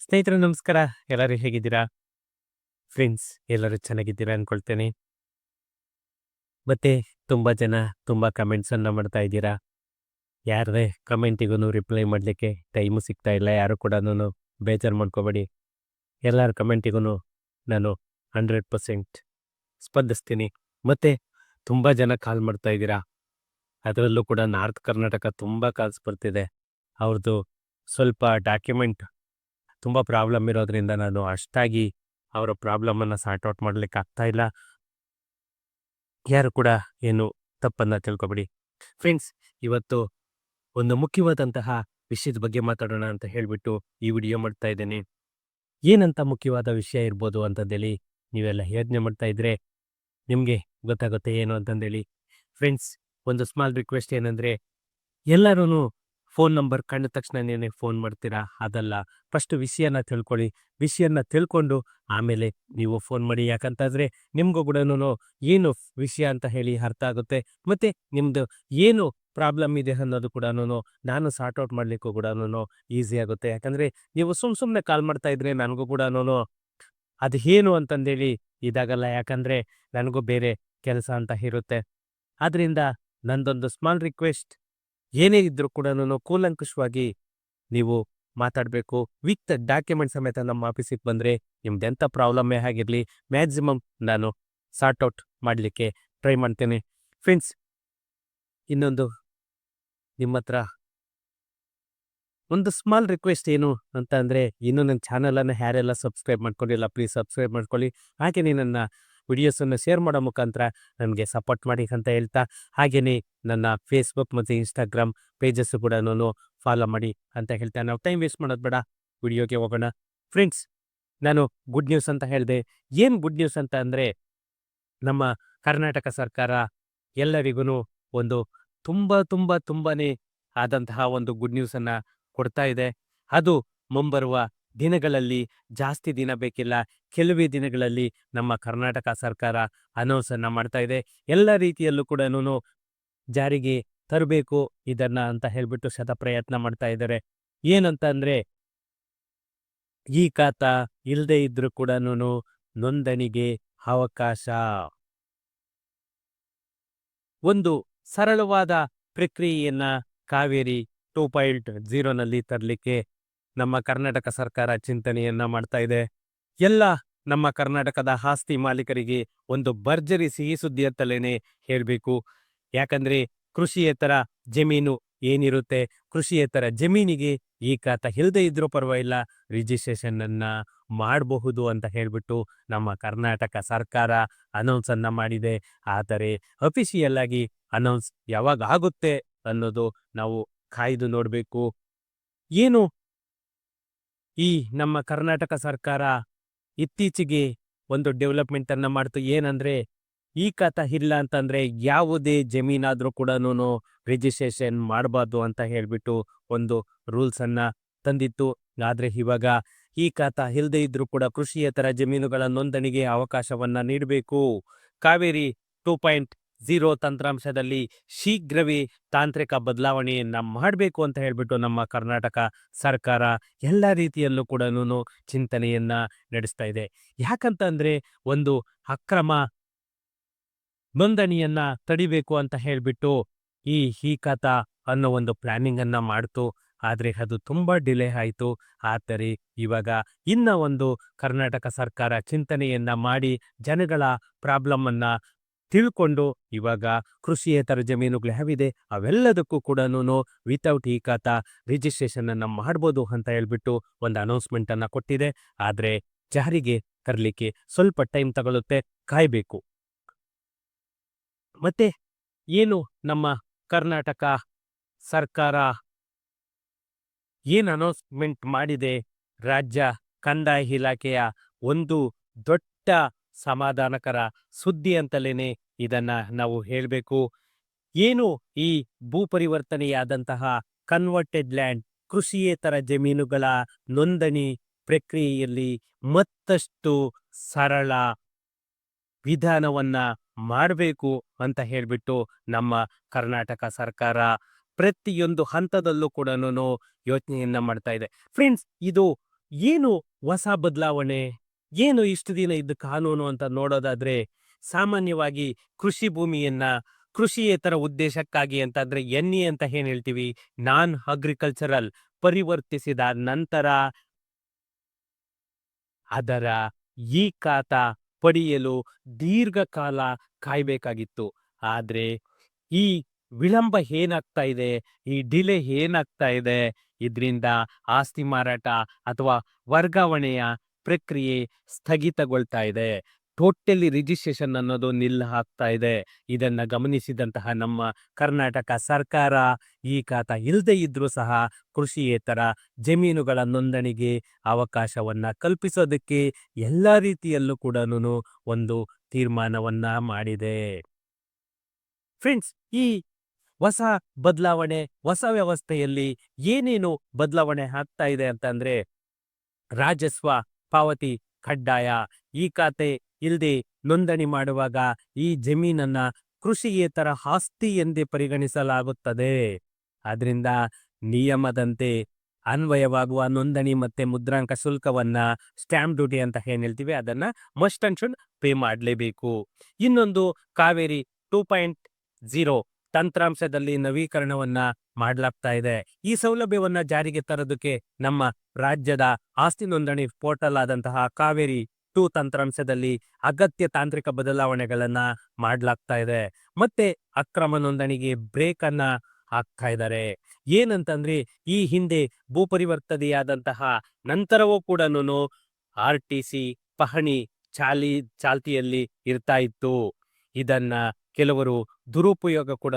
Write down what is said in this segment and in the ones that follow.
ಸ್ನೇಹಿತರೆ ನಮಸ್ಕಾರ. ಎಲ್ಲರೂ ಹೇಗಿದ್ದೀರಾ? ಫ್ರೆಂಡ್ಸ್ ಎಲ್ಲರೂ ಚೆನ್ನಾಗಿದ್ದೀರಾ ಅನ್ಕೊಳ್ತೇನೆ. ಮತ್ತೆ ತುಂಬಾ ಜನ ತುಂಬಾ ಕಮೆಂಟ್ಸ್ ಅನ್ನ ಮಾಡ್ತಾ ಇದ್ದೀರಾ. ಯಾರದೇ ಕಮೆಂಟಿಗೂ ರಿಪ್ಲೈ ಮಾಡಲಿಕ್ಕೆ ಟೈಮು ಸಿಗ್ತಾ ಇಲ್ಲ. ಯಾರು ಕೂಡ ಬೇಜಾರು ಮಾಡ್ಕೋಬೇಡಿ. ಎಲ್ಲರ ಕಮೆಂಟಿಗೂ ನಾನು 100% ಸ್ಪಂದಿಸ್ತೀನಿ. ಮತ್ತೆ ತುಂಬಾ ಜನ ಕಾಲ್ ಮಾಡ್ತಾ ಇದ್ದೀರಾ. ಅದರಲ್ಲೂ ಕೂಡ ನಾರ್ತ್ ಕರ್ನಾಟಕ ತುಂಬಾ ಕಾಲ್ಸ್ ಬರ್ತಿದೆ. ಅವ್ರದ್ದು ಸ್ವಲ್ಪ ಡಾಕ್ಯುಮೆಂಟ್ ತುಂಬ ಪ್ರಾಬ್ಲಮ್ ಇರೋದ್ರಿಂದ ನಾನು ಅಷ್ಟಾಗಿ ಅವರ ಪ್ರಾಬ್ಲಮನ್ನು ಸಾರ್ಟ್ ಔಟ್ ಮಾಡ್ಲಿಕ್ಕೆ ಆಗ್ತಾ ಇಲ್ಲ. ಯಾರು ಕೂಡ ಏನು ತಪ್ಪನ್ನ ತಿಳ್ಕೊಬೇಡಿ. ಫ್ರೆಂಡ್ಸ್, ಇವತ್ತು ಒಂದು ಮುಖ್ಯವಾದಂತಹ ವಿಷಯದ ಬಗ್ಗೆ ಮಾತಾಡೋಣ ಅಂತ ಹೇಳಿಬಿಟ್ಟು ಈ ವಿಡಿಯೋ ಮಾಡ್ತಾ ಇದ್ದೇನೆ. ಏನಂತ ಮುಖ್ಯವಾದ ವಿಷಯ ಇರ್ಬೋದು ಅಂತಂದೇಳಿ ನೀವೆಲ್ಲ ಯೋಚನೆ ಮಾಡ್ತಾ ಇದ್ರೆ ನಿಮಗೆ ಗೊತ್ತಾಗುತ್ತೆ ಏನು ಅಂತಂದೇಳಿ. ಫ್ರೆಂಡ್ಸ್, ಒಂದು ಸ್ಮಾಲ್ ರಿಕ್ವೆಸ್ಟ್ ಏನಂದರೆ, ಎಲ್ಲರೂ ಫೋನ್ ನಂಬರ್ ಕಂಡ ತಕ್ಷಣನೇ ಫೋನ್ ಮಾಡ್ತೀರಾ. ಅದಲ್ಲ, ಫಸ್ಟ್ ವಿಷಯನ ತಿಳ್ಕೊಳ್ಳಿ. ವಿಷಯನ ತಿಳ್ಕೊಂಡು ಆಮೇಲೆ ನೀವು ಫೋನ್ ಮಾಡಿ. ಯಾಕಂತಂದರೆ ನಿಮಗೂ ಕೂಡ ಏನು ವಿಷಯ ಅಂತ ಹೇಳಿ ಅರ್ಥ ಆಗುತ್ತೆ. ಮತ್ತು ನಿಮ್ಮದು ಏನು ಪ್ರಾಬ್ಲಮ್ ಇದೆ ಅನ್ನೋದು ಕೂಡ ನಾನು ಸಾರ್ಟ್ ಔಟ್ ಮಾಡಲಿಕ್ಕೂ ಕೂಡ ಈಸಿ ಆಗುತ್ತೆ. ಯಾಕಂದರೆ ನೀವು ಸುಮ್ಮನೆ ಕಾಲ್ ಮಾಡ್ತಾ ಇದ್ರೆ ನನಗೂ ಕೂಡ ಅದು ಏನು ಅಂತಂದೇಳಿ ಇದಾಗಲ್ಲ. ಯಾಕಂದರೆ ನನಗೂ ಬೇರೆ ಕೆಲಸ ಅಂತ ಇರುತ್ತೆ. ಆದ್ದರಿಂದ ನಂದೊಂದು ಸ್ಮಾಲ್ ರಿಕ್ವೆಸ್ಟ್, ಏನೇ ಇದ್ರೂ ಕೂಡ ಕೂಲಂಕುಷವಾಗಿ ನೀವು ಮಾತಾಡಬೇಕು. ವಿತ್ ಡಾಕ್ಯುಮೆಂಟ್ ಸಮೇತ ನಮ್ಮ ಆಫೀಸಿಗೆ ಬಂದರೆ ನಿಮ್ದೆಂಥ ಪ್ರಾಬ್ಲಮ್ಮೇ ಆಗಿರಲಿ ಮ್ಯಾಕ್ಸಿಮಮ್ ನಾನು ಸಾರ್ಟ್ ಔಟ್ ಮಾಡಲಿಕ್ಕೆ ಟ್ರೈ ಮಾಡ್ತೇನೆ. ಫ್ರೆಂಡ್ಸ್, ಇನ್ನೊಂದು ನಿಮ್ಮ ಹತ್ರ ಒಂದು ಸ್ಮಾಲ್ ರಿಕ್ವೆಸ್ಟ್ ಏನು ಅಂತ ಅಂದರೆ, ಇನ್ನೂ ನನ್ನ ಚಾನಲನ್ನು ಯಾರೆಲ್ಲ ಸಬ್ಸ್ಕ್ರೈಬ್ ಮಾಡ್ಕೊಂಡಿಲ್ಲ ಪ್ಲೀಸ್ ಸಬ್ಸ್ಕ್ರೈಬ್ ಮಾಡ್ಕೊಳ್ಳಿ. ಹಾಗೆಯೇ ನನ್ನ ವಿಡಿಯೋಸನ್ನು ಶೇರ್ ಮಾಡೋ ಮುಖಾಂತರ ನನಗೆ ಸಪೋರ್ಟ್ ಮಾಡಿ ಅಂತ ಹೇಳ್ತಾ, ಹಾಗೆಯೇ ನನ್ನ ಫೇಸ್ಬುಕ್ ಮತ್ತು ಇನ್ಸ್ಟಾಗ್ರಾಮ್ ಪೇಜಸ್ಸು ಕೂಡ ಫಾಲೋ ಮಾಡಿ ಅಂತ ಹೇಳ್ತಾ, ನಾವು ಟೈಮ್ ವೇಸ್ಟ್ ಮಾಡೋದು ಬೇಡ, ವಿಡಿಯೋಗೆ ಹೋಗೋಣ. ಫ್ರೆಂಡ್ಸ್, ನಾನು ಗುಡ್ ನ್ಯೂಸ್ ಅಂತ ಹೇಳಿದೆ. ಏನು ಗುಡ್ ನ್ಯೂಸ್ ಅಂತ ಅಂದರೆ, ನಮ್ಮ ಕರ್ನಾಟಕ ಸರ್ಕಾರ ಎಲ್ಲರಿಗೂ ಒಂದು ತುಂಬನೇ ಆದಂತಹ ಒಂದು ಗುಡ್ ನ್ಯೂಸನ್ನು ಕೊಡ್ತಾ ಇದೆ. ಅದು ಮುಂಬರುವ ದಿನಗಳಲ್ಲಿ, ಜಾಸ್ತಿ ದಿನ ಬೇಕಿಲ್ಲ, ಕೆಲವೇ ದಿನಗಳಲ್ಲಿ ನಮ್ಮ ಕರ್ನಾಟಕ ಸರ್ಕಾರ ಅನೌನ್ಸನ್ನು ಮಾಡ್ತಾ ಇದೆ. ಎಲ್ಲ ರೀತಿಯಲ್ಲೂ ಕೂಡ ಜಾರಿಗೆ ತರಬೇಕು ಇದನ್ನ ಅಂತ ಹೇಳ್ಬಿಟ್ಟು ಶತಪ್ರಯತ್ನ ಮಾಡ್ತಾ ಇದ್ದಾರೆ. ಏನಂತ ಅಂದರೆ, ಈ ಖಾತಾ ಇಲ್ಲದೆ ಇದ್ರೂ ಕೂಡ ನೋಂದಣಿಗೆ ಅವಕಾಶ. ಒಂದು ಸರಳವಾದ ಪ್ರಕ್ರಿಯೆಯನ್ನ ಕಾವೇರಿ 2.0ನಲ್ಲಿ ತರಲಿಕ್ಕೆ ನಮ್ಮ ಕರ್ನಾಟಕ ಸರ್ಕಾರ ಚಿಂತನೆಯನ್ನ ಮಾಡ್ತಾ ಇದೆ. ಎಲ್ಲ ನಮ್ಮ ಕರ್ನಾಟಕದ ಆಸ್ತಿ ಮಾಲೀಕರಿಗೆ ಒಂದು ಭರ್ಜರಿ ಸಿಹಿ ಸುದ್ದಿ ಅಂತಲೇನೆ ಹೇಳಬೇಕು. ಯಾಕಂದ್ರೆ ಕೃಷಿಯೇತರ ಜಮೀನು ಏನಿರುತ್ತೆ, ಕೃಷಿಯೇತರ ಜಮೀನಿಗೆ ಈ ಖಾತಾ ಇಲ್ಲದೆ ಇದ್ರೂ ಪರವಾಗಿಲ್ಲ, ರಿಜಿಸ್ಟ್ರೇಷನ್ ಅನ್ನ ಮಾಡಬಹುದು ಅಂತ ಹೇಳ್ಬಿಟ್ಟು ನಮ್ಮ ಕರ್ನಾಟಕ ಸರ್ಕಾರ ಅನೌನ್ಸ್ ಅನ್ನ ಮಾಡಿದೆ. ಆದರೆ ಅಫಿಷಿಯಲ್ ಆಗಿ ಅನೌನ್ಸ್ ಯಾವಾಗ ಆಗುತ್ತೆ ಅನ್ನೋದು ನಾವು ಕಾಯ್ದು ನೋಡಬೇಕು. ಏನು ಈ ನಮ್ಮ ಕರ್ನಾಟಕ ಸರ್ಕಾರ ಇತ್ತೀಚೆಗೆ ಒಂದು ಡೆವಲಪ್ಮೆಂಟ್ ಅನ್ನ ಮಾಡ್ತು. ಏನಂದ್ರೆ, ಈ ಖಾತಾ ಇಲ್ಲ ಅಂತಂದ್ರೆ ಯಾವುದೇ ಜಮೀನಾದ್ರೂ ಕೂಡ ರಿಜಿಸ್ಟ್ರೇಷನ್ ಮಾಡಬಾರ್ದು ಅಂತ ಹೇಳ್ಬಿಟ್ಟು ಒಂದು ರೂಲ್ಸ್ ಅನ್ನ ತಂದಿತ್ತು. ಆದ್ರೆ ಇವಾಗ ಈ ಖಾತಾ ಇಲ್ಲದೆ ಇದ್ರೂ ಕೂಡ ಕೃಷಿಯೇತರ ಜಮೀನುಗಳ ನೋಂದಣಿಗೆ ಅವಕಾಶವನ್ನ ನೀಡಬೇಕು. ಕಾವೇರಿ 2.0 ತಂತ್ರಾಂಶದಲ್ಲಿ ಶೀಘ್ರವೇ ತಾಂತ್ರಿಕ ಬದಲಾವಣೆಯನ್ನ ಮಾಡಬೇಕು ಅಂತ ಹೇಳ್ಬಿಟ್ಟು ನಮ್ಮ ಕರ್ನಾಟಕ ಸರ್ಕಾರ ಎಲ್ಲ ರೀತಿಯಲ್ಲೂ ಕೂಡ ಚಿಂತನೆಯನ್ನ ನಡೆಸ್ತಾ ಇದೆ. ಯಾಕಂತಂದ್ರೆ ಒಂದು ಅಕ್ರಮ ನೋಂದಣಿಯನ್ನ ತಡಿಬೇಕು ಅಂತ ಹೇಳ್ಬಿಟ್ಟು ಈ ಖಾತಾ ಅನ್ನೋ ಒಂದು ಪ್ಲಾನಿಂಗ್ ಅನ್ನ ಮಾಡ್ತು. ಆದ್ರೆ ಅದು ತುಂಬಾ ಡಿಲೇ ಆಯಿತು. ಆದರೆ ಇವಾಗ ಇನ್ನ ಒಂದು ಕರ್ನಾಟಕ ಸರ್ಕಾರ ಚಿಂತನೆಯನ್ನ ಮಾಡಿ ಜನಗಳ ಪ್ರಾಬ್ಲಮ್ ಅನ್ನ ತಿಳ್ಕೊಂಡು ಇವಾಗ ಕೃಷಿಯೇತರ ಜಮೀನುಗಳು ಯಾವಿದೆ ಅವೆಲ್ಲದಕ್ಕೂ ಕೂಡ ವಿತೌಟ್ ಈ ಖಾತಾ ರಿಜಿಸ್ಟ್ರೇಷನ್ ಅನ್ನ ಮಾಡ್ಬೋದು ಅಂತ ಹೇಳ್ಬಿಟ್ಟು ಒಂದು ಅನೌನ್ಸ್ಮೆಂಟ್ ಅನ್ನ ಕೊಟ್ಟಿದೆ. ಆದ್ರೆ ಜಾರಿಗೆ ತರಲಿಕ್ಕೆ ಸ್ವಲ್ಪ ಟೈಮ್ ತಗೊಳುತ್ತೆ, ಕಾಯ್ಬೇಕು. ಮತ್ತೆ ಏನು ನಮ್ಮ ಕರ್ನಾಟಕ ಸರ್ಕಾರ ಏನು ಅನೌನ್ಸ್ಮೆಂಟ್ ಮಾಡಿದೆ, ರಾಜ್ಯ ಕಂದಾಯ ಇಲಾಖೆಯ ಒಂದು ದೊಡ್ಡ ಸಮಾಧಾನಕರ ಸುದ್ದಿ ಅಂತಲೇನೆ ಇದನ್ನ ನಾವು ಹೇಳಬೇಕು. ಏನು ಈ ಭೂ ಪರಿವರ್ತನೆಯಾದಂತಹ ಕನ್ವರ್ಟೆಡ್ ಲ್ಯಾಂಡ್ ಕೃಷಿಯೇತರ ಜಮೀನುಗಳ ನೋಂದಣಿ ಪ್ರಕ್ರಿಯೆಯಲ್ಲಿ ಮತ್ತಷ್ಟು ಸರಳ ವಿಧಾನವನ್ನ ಮಾಡಬೇಕು ಅಂತ ಹೇಳ್ಬಿಟ್ಟು ನಮ್ಮ ಕರ್ನಾಟಕ ಸರ್ಕಾರ ಪ್ರತಿಯೊಂದು ಹಂತದಲ್ಲೂ ಕೂಡ ಯೋಚನೆಯನ್ನ ಮಾಡ್ತಾ ಇದೆ. ಫ್ರೆಂಡ್ಸ್, ಇದು ಏನು ಹೊಸ ಬದಲಾವಣೆ, ಏನು ಇಷ್ಟು ದಿನ ಇದ್ದ ಕಾನೂನು ಅಂತ ನೋಡೋದಾದ್ರೆ, ಸಾಮಾನ್ಯವಾಗಿ ಕೃಷಿ ಭೂಮಿಯನ್ನ ಕೃಷಿಯೇತರ ಉದ್ದೇಶಕ್ಕಾಗಿ ಅಂತಂದ್ರೆ ಎನ್ಇ ಅಂತ ಏನ್ ಹೇಳ್ತೀವಿ, ನಾನ್ ಅಗ್ರಿಕಲ್ಚರಲ್ ಪರಿವರ್ತಿಸಿದ ನಂತರ ಅದರ ಈ ಖಾತಾ ಪಡೆಯಲು ದೀರ್ಘಕಾಲ ಕಾಯ್ಬೇಕಾಗಿತ್ತು. ಆದ್ರೆ ಈ ವಿಳಂಬ ಏನಾಗ್ತಾ ಇದೆ, ಈ ಡಿಲೇ ಏನಾಗ್ತಾ ಇದೆ, ಇದರಿಂದ ಆಸ್ತಿ ಮಾರಾಟ ಅಥವಾ ವರ್ಗಾವಣೆಯ ಪ್ರಕ್ರಿಯೆ ಸ್ಥಗಿತಗೊಳ್ತಾ ಇದೆ. ಟೋಟಲಿ ರಿಜಿಸ್ಟ್ರೇಷನ್ ಅನ್ನೋದು ನಿಲ್ಲ ಹಾಕ್ತಾ ಇದೆ. ಇದನ್ನ ಗಮನಿಸಿದಂತಹ ನಮ್ಮ ಕರ್ನಾಟಕ ಸರ್ಕಾರ ಈ ಖಾತಾ ಇಲ್ಲದೆ ಇದ್ರೂ ಸಹ ಕೃಷಿಯೇತರ ಜಮೀನುಗಳ ನೋಂದಣಿಗೆ ಅವಕಾಶವನ್ನ ಕಲ್ಪಿಸೋದಕ್ಕೆ ಎಲ್ಲ ರೀತಿಯಲ್ಲೂ ಕೂಡ ಒಂದು ತೀರ್ಮಾನವನ್ನ ಮಾಡಿದೆ. ಫ್ರೆಂಡ್ಸ್, ಈ ಹೊಸ ಬದಲಾವಣೆ, ಹೊಸ ವ್ಯವಸ್ಥೆಯಲ್ಲಿ ಏನೇನು ಬದಲಾವಣೆ ಆಗ್ತಾ ಇದೆ ಅಂತಂದ್ರೆ, ರಾಜಸ್ವ ಪಾವತಿ ಕಡ್ಡಾಯ. ಈ ಖಾತೆ ಇಲ್ಲದೆ ನೋಂದಣಿ ಮಾಡುವಾಗ ಈ ಜಮೀನನ್ನ ಕೃಷಿಯೇತರ ಆಸ್ತಿ ಎಂದೇ ಪರಿಗಣಿಸಲಾಗುತ್ತದೆ. ಆದ್ರಿಂದ ನಿಯಮದಂತೆ ಅನ್ವಯವಾಗುವ ನೋಂದಣಿ ಮತ್ತೆ ಮುದ್ರಾಂಕ ಶುಲ್ಕವನ್ನ, ಸ್ಟ್ಯಾಂಪ್ ಡ್ಯೂಟಿ ಅಂತ ಏನ್ ಹೇಳ್ತೀವಿ, ಅದನ್ನ ಮಸ್ಟ್ ಅಂಡ್ ಶುಡ್ ಪೇ ಮಾಡಲೇಬೇಕು. ಇನ್ನೊಂದು, ಕಾವೇರಿ 2.0 ತಂತ್ರಾಂಶದಲ್ಲಿ ನವೀಕರಣವನ್ನ ಮಾಡಲಾಗ್ತಾ ಇದೆ. ಈ ಸೌಲಭ್ಯವನ್ನ ಜಾರಿಗೆ ತರೋದಕ್ಕೆ ನಮ್ಮ ರಾಜ್ಯದ ಆಸ್ತಿ ನೋಂದಣಿ ಪೋರ್ಟಲ್ ಆದಂತಹ ಕಾವೇರಿ 2 ತಂತ್ರಾಂಶದಲ್ಲಿ ಅಗತ್ಯ ತಾಂತ್ರಿಕ ಬದಲಾವಣೆಗಳನ್ನ ಮಾಡಲಾಗ್ತಾ ಇದೆ. ಮತ್ತೆ ಅಕ್ರಮ ನೋಂದಣಿಗೆ ಬ್ರೇಕ್ ಅನ್ನ ಹಾಕ್ತಾ ಇದ್ದಾರೆ. ಏನಂತಂದ್ರೆ, ಈ ಹಿಂದೆ ಭೂ ಪರಿವರ್ತನೆಯಾದಂತಹ ನಂತರವೂ ಕೂಡ RTC ಪಹಣಿ ಚಾಲ್ತಿಯಲ್ಲಿ ಇರ್ತಾ ಇತ್ತು. ಇದನ್ನ ಕೆಲವರು ದುರುಪಯೋಗ ಕೂಡ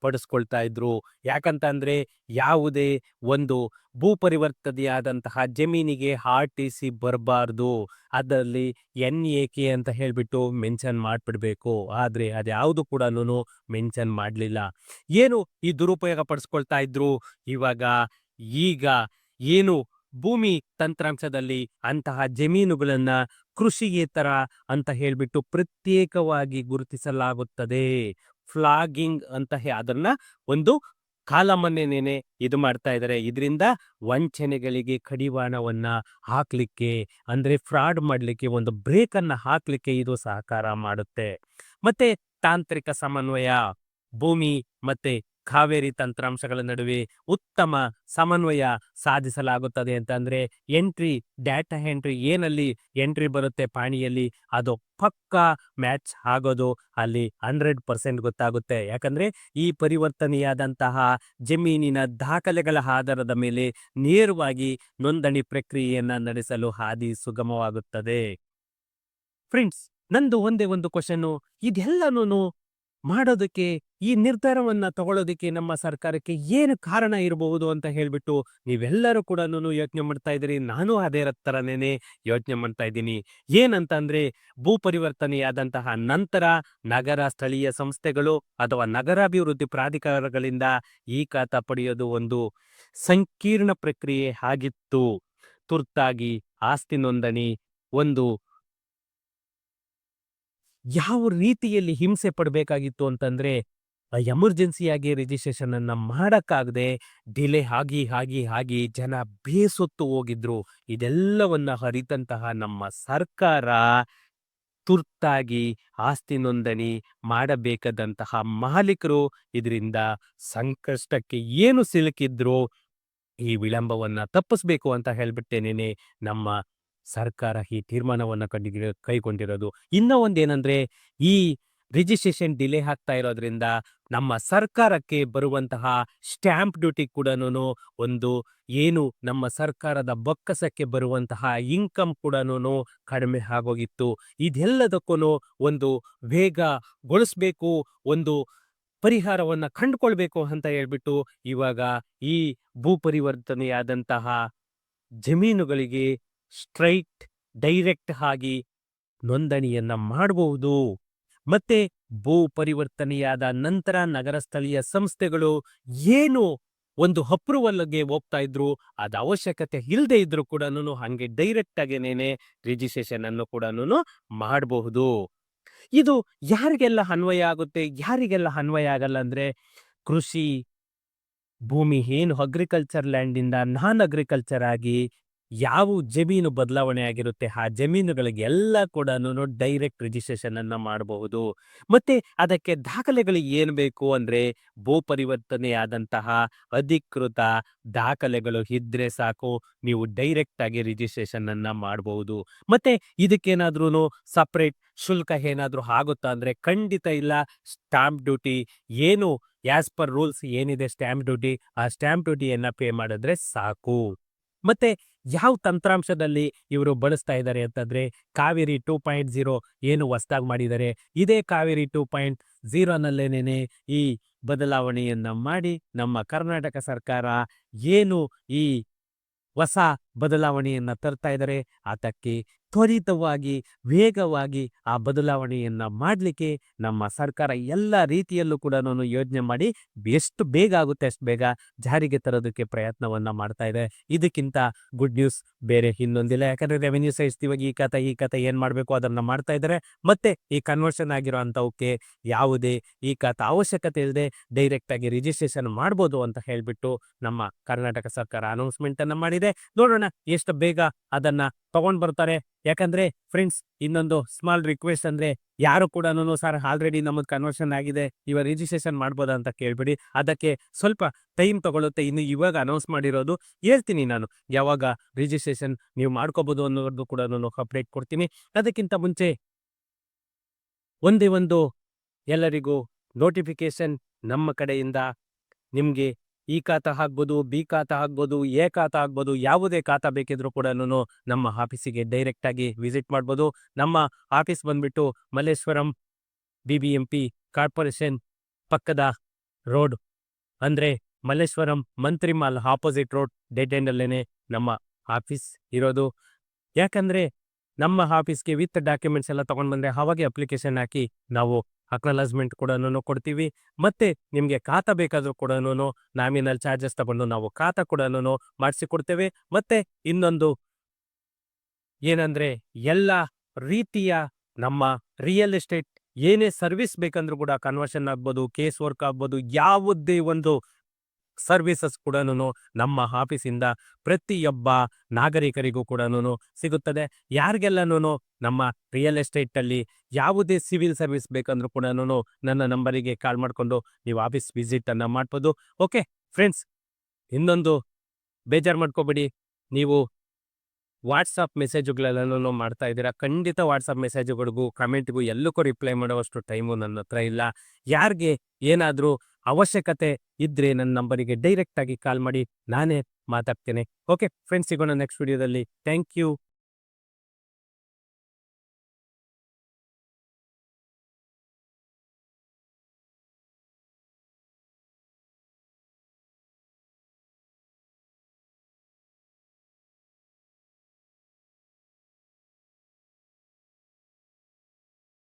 ಪಡಿಸ್ಕೊಳ್ತಾ ಇದ್ರು. ಯಾಕಂತಂದ್ರೆ, ಯಾವುದೇ ಒಂದು ಭೂ ಪರಿವರ್ತನೆಯಾದಂತಹ ಜಮೀನಿಗೆ RTC ಬರಬಾರ್ದು, ಅದರಲ್ಲಿ NAK ಅಂತ ಹೇಳ್ಬಿಟ್ಟು ಮೆನ್ಷನ್ ಮಾಡ್ಬಿಡ್ಬೇಕು. ಆದ್ರೆ ಅದ್ಯಾವುದು ಕೂಡ ಮೆನ್ಷನ್ ಮಾಡಲಿಲ್ಲ. ಏನು ಈ ದುರುಪಯೋಗ ಪಡಿಸ್ಕೊಳ್ತಾ ಇದ್ರು, ಈಗ ಏನು ಭೂಮಿ ತಂತ್ರಾಂಶದಲ್ಲಿ ಅಂತಹ ಜಮೀನುಗಳನ್ನ ಕೃಷಿಯೇತರ ಅಂತ ಹೇಳ್ಬಿಟ್ಟು ಪ್ರತ್ಯೇಕವಾಗಿ ಗುರುತಿಸಲಾಗುತ್ತದೆ. ಫ್ಲಾಗಿಂಗ್ ಅಂತ ಅದನ್ನ ಒಂದು ಕಾಲಮನ್ನೇನೆ ಇದು ಮಾಡ್ತಾ ಇದ್ದಾರೆ. ಇದರಿಂದ ವಂಚನೆಗಳಿಗೆ ಕಡಿವಾಣವನ್ನ ಹಾಕ್ಲಿಕ್ಕೆ, ಅಂದ್ರೆ ಫ್ರಾಡ್ ಮಾಡ್ಲಿಕ್ಕೆ ಒಂದು ಬ್ರೇಕ್ ಅನ್ನ ಹಾಕ್ಲಿಕ್ಕೆ ಇದು ಸಹಕಾರ ಮಾಡುತ್ತೆ. ಮತ್ತೆ ತಾಂತ್ರಿಕ ಸಮನ್ವಯ, ಭೂಮಿ ಮತ್ತೆ ಕಾವೇರಿ ತಂತ್ರಾಂಶಗಳ ನಡುವೆ ಉತ್ತಮ ಸಮನ್ವಯ ಸಾಧಿಸಲಾಗುತ್ತದೆ. ಅಂತಂದ್ರೆ, ಡಾಟಾ ಎಂಟ್ರಿ ಏನಲ್ಲಿ ಎಂಟ್ರಿ ಬರುತ್ತೆ ಪಾಣಿಯಲ್ಲಿ, ಅದು ಪಕ್ಕಾ ಮ್ಯಾಚ್ ಆಗೋದು ಅಲ್ಲಿ 100% ಗೊತ್ತಾಗುತ್ತೆ. ಯಾಕಂದ್ರೆ ಈ ಪರಿವರ್ತನೆಯಾದಂತಹ ಜಮೀನಿನ ದಾಖಲೆಗಳ ಆಧಾರದ ಮೇಲೆ ನೇರವಾಗಿ ನೋಂದಣಿ ಪ್ರಕ್ರಿಯೆಯನ್ನ ನಡೆಸಲು ಹಾದಿ ಸುಗಮವಾಗುತ್ತದೆ. ಫ್ರೆಂಡ್ಸ್, ನಂದು ಒಂದೇ ಒಂದು ಕ್ವಶನ್, ಇದೆಲ್ಲನೂ ಮಾಡೋದಕ್ಕೆ, ಈ ನಿರ್ಧಾರವನ್ನ ತಗೊಳ್ಳೋದಕ್ಕೆ ನಮ್ಮ ಸರ್ಕಾರಕ್ಕೆ ಏನು ಕಾರಣ ಇರಬಹುದು ಅಂತ ಹೇಳ್ಬಿಟ್ಟು ನೀವೆಲ್ಲರೂ ಕೂಡ ಯೋಚನೆ ಮಾಡ್ತಾ ಇದ್ದೀರಿ. ನಾನು ಅದೇ ತರನೇನೆ ಯೋಚನೆ ಮಾಡ್ತಾ ಇದ್ದೀನಿ. ಏನಂತ ಅಂದ್ರೆ, ಭೂ ಪರಿವರ್ತನೆಯಾದಂತಹ ನಂತರ ನಗರ ಸ್ಥಳೀಯ ಸಂಸ್ಥೆಗಳು ಅಥವಾ ನಗರಾಭಿವೃದ್ಧಿ ಪ್ರಾಧಿಕಾರಗಳಿಂದ ಈ ಖಾತಾ ಪಡೆಯೋದು ಒಂದು ಸಂಕೀರ್ಣ ಪ್ರಕ್ರಿಯೆ ಆಗಿತ್ತು. ತುರ್ತಾಗಿ ಆಸ್ತಿ ನೋಂದಣಿ ಒಂದು ಯಾವ ರೀತಿಯಲ್ಲಿ ಹಿಂಸೆ ಪಡಬೇಕಾಗಿತ್ತು ಅಂತಂದ್ರೆ, ಎಮರ್ಜೆನ್ಸಿಯಾಗಿ ರಿಜಿಸ್ಟ್ರೇಷನ್ ಅನ್ನ ಮಾಡಕ್ಕಾಗದೆ ಡಿಲೇ ಆಗಿ ಜನ ಬೇಸೊತ್ತು ಹೋಗಿದ್ರು. ಇದೆಲ್ಲವನ್ನ ಅರಿತಂತಹ ನಮ್ಮ ಸರ್ಕಾರ ತುರ್ತಾಗಿ ಆಸ್ತಿ ನೋಂದಣಿ ಮಾಡಬೇಕಾದಂತಹ ಮಾಲೀಕರು ಇದರಿಂದ ಸಂಕಷ್ಟಕ್ಕೆ ಏನು ಸಿಲುಕಿದ್ರು, ಈ ವಿಳಂಬವನ್ನ ತಪ್ಪಿಸ್ಬೇಕು ಅಂತ ಹೇಳ್ಬಿಟ್ಟೇನೇನೆ ನಮ್ಮ ಸರ್ಕಾರ ಈ ತೀರ್ಮಾನವನ್ನ ಕೈಗೊಂಡಿರೋದು. ಇನ್ನ ಒಂದೇನಂದ್ರೆ, ಈ ರಿಜಿಸ್ಟ್ರೇಷನ್ ಡಿಲೇ ಆಗ್ತಾ ಇರೋದ್ರಿಂದ ನಮ್ಮ ಸರ್ಕಾರಕ್ಕೆ ಬರುವಂತಹ ಸ್ಟ್ಯಾಂಪ್ ಡ್ಯೂಟಿ ಕೂಡ ಒಂದು ಏನು ನಮ್ಮ ಸರ್ಕಾರದ ಬೊಕ್ಕಸಕ್ಕೆ ಬರುವಂತಹ ಇನ್ಕಮ್ ಕೂಡ ಕಡಿಮೆ ಆಗೋಗಿತ್ತು. ಇದೆಲ್ಲದಕ್ಕೂ ಒಂದು ವೇಗಗೊಳಿಸ್ಬೇಕು, ಒಂದು ಪರಿಹಾರವನ್ನ ಕಂಡುಕೊಳ್ಬೇಕು ಅಂತ ಹೇಳ್ಬಿಟ್ಟು ಇವಾಗ ಈ ಭೂ ಪರಿವರ್ತನೆಯಾದಂತಹ ಜಮೀನುಗಳಿಗೆ ಸ್ಟ್ರೈಟ್ ಡೈರೆಕ್ಟ್ ಆಗಿ ನೋಂದಣಿಯನ್ನ ಮಾಡಬಹುದು. ಮತ್ತೆ ಭೂ ಪರಿವರ್ತನೆಯಾದ ನಂತರ ನಗರ ಸ್ಥಳೀಯ ಸಂಸ್ಥೆಗಳು ಏನು ಒಂದು ಅಪ್ರೂವಲ್ಗೆ ಹೋಗ್ತಾ ಇದ್ರು, ಅದ ಅವಶ್ಯಕತೆ ಇಲ್ಲದೆ ಇದ್ರು ಕೂಡ ಹಂಗೆ ಡೈರೆಕ್ಟ್ ಆಗೇನೇನೆ ರಿಜಿಸ್ಟ್ರೇಷನ್ ಅನ್ನು ಕೂಡ ಮಾಡಬಹುದು. ಇದು ಯಾರಿಗೆಲ್ಲ ಅನ್ವಯ ಆಗುತ್ತೆ, ಯಾರಿಗೆಲ್ಲ ಅನ್ವಯ ಆಗಲ್ಲ ಅಂದ್ರೆ, ಕೃಷಿ ಭೂಮಿ ಏನು ಅಗ್ರಿಕಲ್ಚರ್ ಲ್ಯಾಂಡ್ ಇಂದ ನಾನ್ ಅಗ್ರಿಕಲ್ಚರ್ ಆಗಿ ಯಾವ ಜಮೀನು ಬದಲಾವಣೆ ಆಗಿರುತ್ತೆ ಆ ಜಮೀನುಗಳಿಗೆಲ್ಲ ಕೂಡ ಡೈರೆಕ್ಟ್ ರಿಜಿಸ್ಟ್ರೇಷನ್ ಅನ್ನ ಮಾಡಬಹುದು. ಮತ್ತೆ ಅದಕ್ಕೆ ದಾಖಲೆಗಳು ಏನು ಬೇಕು ಅಂದ್ರೆ ಭೂ ಪರಿವರ್ತನೆಯಾದಂತಹ ಅಧಿಕೃತ ದಾಖಲೆಗಳು ಇದ್ರೆ ಸಾಕು, ನೀವು ಡೈರೆಕ್ಟ್ ಆಗಿ ರಿಜಿಸ್ಟ್ರೇಷನ್ ಅನ್ನ ಮಾಡಬಹುದು. ಮತ್ತೆ ಇದಕ್ಕೇನಾದ್ರೂ ಸಪರೇಟ್ ಶುಲ್ಕ ಏನಾದ್ರೂ ಆಗುತ್ತಾ ಅಂದ್ರೆ ಖಂಡಿತ ಇಲ್ಲ. ಸ್ಟಾಂಪ್ ಡ್ಯೂಟಿ ಏನು ಆಸ್ ಪರ್ ರೂಲ್ಸ್ ಏನಿದೆ ಸ್ಟಾಂಪ್ ಡ್ಯೂಟಿ, ಆ ಸ್ಟಾಂಪ್ ಡ್ಯೂಟಿಯನ್ನ ಪೇ ಮಾಡಿದ್ರೆ ಸಾಕು. ಮತ್ತೆ ಯಾವ ತಂತ್ರಾಂಶದಲ್ಲಿ ಇವರು ಬಳಸ್ತಾ ಇದ್ದಾರೆ ಅಂತಂದ್ರೆ ಕಾವೇರಿ 2.0 ಏನು ಹೊಸದಾಗಿ ಮಾಡಿದ್ದಾರೆ, ಇದೇ ಕಾವೇರಿ 2.0 ಈ ಬದಲಾವಣೆಯನ್ನ ಮಾಡಿ ನಮ್ಮ ಕರ್ನಾಟಕ ಸರ್ಕಾರ ಏನು ಈ ಹೊಸ ಬದಲಾವಣೆಯನ್ನ ತರ್ತಾ ಇದ್ದಾರೆ ಅದಕ್ಕೆ ತ್ವರಿತವಾಗಿ ವೇಗವಾಗಿ ಆ ಬದಲಾವಣೆಯನ್ನ ಮಾಡಲಿಕ್ಕೆ ನಮ್ಮ ಸರ್ಕಾರ ಎಲ್ಲ ರೀತಿಯಲ್ಲೂ ಕೂಡ ಯೋಜನೆ ಮಾಡಿ ಎಷ್ಟು ಬೇಗ ಆಗುತ್ತೆ ಅಷ್ಟು ಬೇಗ ಜಾರಿಗೆ ತರೋದಕ್ಕೆ ಪ್ರಯತ್ನವನ್ನ ಮಾಡ್ತಾ ಇದೆ. ಇದಕ್ಕಿಂತ ಗುಡ್ ನ್ಯೂಸ್ ಬೇರೆ ಇನ್ನೊಂದಿಲ್ಲ. ಯಾಕಂದ್ರೆ ರೆವೆನ್ಯೂ ಸೈಟ್ಸ್ ಇವಾಗ ಈ ಖಾತೆ ಏನ್ ಮಾಡಬೇಕು ಅದನ್ನ ಮಾಡ್ತಾ ಇದ್ದಾರೆ. ಮತ್ತೆ ಈ ಕನ್ವರ್ಷನ್ ಆಗಿರೋ ಅಂತವಕ್ಕೆ ಯಾವುದೇ ಈ ಖಾತೆ ಅವಶ್ಯಕತೆ ಇಲ್ಲದೆ ಡೈರೆಕ್ಟ್ ಆಗಿ ರಿಜಿಸ್ಟ್ರೇಷನ್ ಮಾಡ್ಬೋದು ಅಂತ ಹೇಳ್ಬಿಟ್ಟು ನಮ್ಮ ಕರ್ನಾಟಕ ಸರ್ಕಾರ ಅನೌನ್ಸ್ಮೆಂಟ್ ಅನ್ನ ಮಾಡಿದೆ. ನೋಡೋಣ ಎಷ್ಟು ಬೇಗ ಅದನ್ನ ತಗೊಂಡ್ ಬರ್ತಾರೆ. ಯಾಕಂದ್ರೆ ಫ್ರೆಂಡ್ಸ್, ಇನ್ನೊಂದು ಸ್ಮಾಲ್ ರಿಕ್ವೆಸ್ಟ್ ಅಂದ್ರೆ ಯಾರು ಕೂಡ ಸರ್ ಆಲ್ರೆಡಿ ನಮ್ಮದು ಕನ್ವರ್ಷನ್ ಆಗಿದೆ ಇವಾಗ ರಿಜಿಸ್ಟ್ರೇಷನ್ ಮಾಡ್ಬೋದಾ ಅಂತ ಕೇಳ್ಬಿಡಿ. ಅದಕ್ಕೆ ಸ್ವಲ್ಪ ಟೈಮ್ ತಗೊಳುತ್ತೆ. ಇನ್ನು ಇವಾಗ ಅನೌನ್ಸ್ ಮಾಡಿರೋದು ಹೇಳ್ತೀನಿ ನಾನು ಯಾವಾಗ ರಿಜಿಸ್ಟ್ರೇಷನ್ ನೀವು ಮಾಡ್ಕೋಬಹುದು ಅನ್ನೋದು ಕೂಡ ಅಪ್ಡೇಟ್ ಕೊಡ್ತೀನಿ. ಅದಕ್ಕಿಂತ ಮುಂಚೆ ಒಂದೇ ಒಂದು ಎಲ್ಲರಿಗೂ ನೋಟಿಫಿಕೇಶನ್ ನಮ್ಮ ಕಡೆಯಿಂದ. ನಿಮ್ಗೆ ಈ ಖಾತಾ ಆಗ್ಬೋದು, ಬಿ ಖಾತಾ ಆಗ್ಬೋದು, ಎ ಖಾತಾ ಆಗ್ಬೋದು, ಯಾವುದೇ ಖಾತಾ ಬೇಕಿದ್ರು ಕೂಡ ನಮ್ಮ ಆಫೀಸಿಗೆ ಡೈರೆಕ್ಟ್ ಆಗಿ ವಿಸಿಟ್ ಮಾಡ್ಬೋದು. ನಮ್ಮ ಆಫೀಸ್ ಬಂದ್ಬಿಟ್ಟು ಮಲ್ಲೇಶ್ವರಂ BBMP ಕಾರ್ಪೊರೇಷನ್ ಪಕ್ಕದ ರೋಡ್ ಅಂದ್ರೆ Malleshwaram Mantri mall opposite road dead end ಅಲ್ಲೇನೆ ನಮ್ಮ ಆಫೀಸ್ ಇರೋದು. ಯಾಕಂದ್ರೆ ನಮ್ಮ ಆಫೀಸ್ಗೆ ವಿತ್ ಡಾಕ್ಯುಮೆಂಟ್ಸ್ ಎಲ್ಲ ತಗೊಂಡ್ ಬಂದ್ರೆ ಅವಾಗೆ ಅಪ್ಲಿಕೇಶನ್ ಹಾಕಿ ನಾವು ಅಕ್ನಾಲಜ್ಮೆಂಟ್ ಕೂಡ ಕೊಡ್ತೀವಿ. ಮತ್ತೆ ನಿಮ್ಗೆ ಖಾತಾ ಬೇಕಾದ್ರೂ ಕೂಡ ನಾಮಿನಲ್ ಚಾರ್ಜಸ್ ತಗೊಂಡು ನಾವು ಖಾತಾ ಕೂಡ ಮಾಡಿಸಿ ಕೊಡ್ತೇವೆ. ಮತ್ತೆ ಇನ್ನೊಂದು ಏನಂದ್ರೆ ಎಲ್ಲ ರೀತಿಯ ನಮ್ಮ ರಿಯಲ್ ಎಸ್ಟೇಟ್ ಏನೇ ಸರ್ವಿಸ್ ಬೇಕಂದ್ರೂ ಕೂಡ ಕನ್ವರ್ಷನ್ ಆಗ್ಬೋದು, ಕೇಸ್ ವರ್ಕ್ ಆಗ್ಬೋದು, ಯಾವುದೇ ಒಂದು ಸರ್ವಿಸಸ್ ಕೂಡ ನಮ್ಮ ಆಫೀಸಿಂದ ಪ್ರತಿಯೊಬ್ಬ ನಾಗರಿಕರಿಗೂ ಕೂಡ ಸಿಗುತ್ತದೆ. ಯಾರಿಗೆಲ್ಲನೂ ನಮ್ಮ ರಿಯಲ್ ಎಸ್ಟೇಟ್ ಅಲ್ಲಿ ಯಾವುದೇ ಸಿವಿಲ್ ಸರ್ವಿಸ್ ಬೇಕಂದ್ರೂ ಕೂಡ ನನ್ನ ನಂಬರಿಗೆ ಕಾಲ್ ಮಾಡಿಕೊಂಡು ನೀವು ಆಫೀಸ್ ವಿಸಿಟ್ ಅನ್ನ ಮಾಡ್ಬೋದು. ಓಕೆ ಫ್ರೆಂಡ್ಸ್, ಇನ್ನೊಂದು ಬೇಜಾರು ಮಾಡ್ಕೋಬೇಡಿ. ನೀವು ವಾಟ್ಸಪ್ ಮೆಸೇಜುಗಳೆಲ್ಲನೂ ಮಾಡ್ತಾ ಇದ್ದೀರಾ. ಖಂಡಿತ ವಾಟ್ಸಪ್ ಮೆಸೇಜುಗಳಿಗೂ ಕಮೆಂಟ್ಗೂ ಎಲ್ಲಕ್ಕೂ ರಿಪ್ಲೈ ಮಾಡುವಷ್ಟು ಟೈಮು ನನ್ನ ಹತ್ರ ಇಲ್ಲ. ಯಾರಿಗೆ ಏನಾದರೂ ಅವಶ್ಯಕತೆ ಇದ್ರೆ ನನ್ನ ನಂಬರಿಗೆ ಡೈರೆಕ್ಟ್ ಆಗಿ ಕಾಲ್ ಮಾಡಿ, ನಾನೇ ಮಾತಾಡ್ತೇನೆ. ಓಕೆ ಫ್ರೆಂಡ್ಸ್, ಸಿಗೋಣ ನೆಕ್ಸ್ಟ್ ವಿಡಿಯೋದಲ್ಲಿ. Thank you.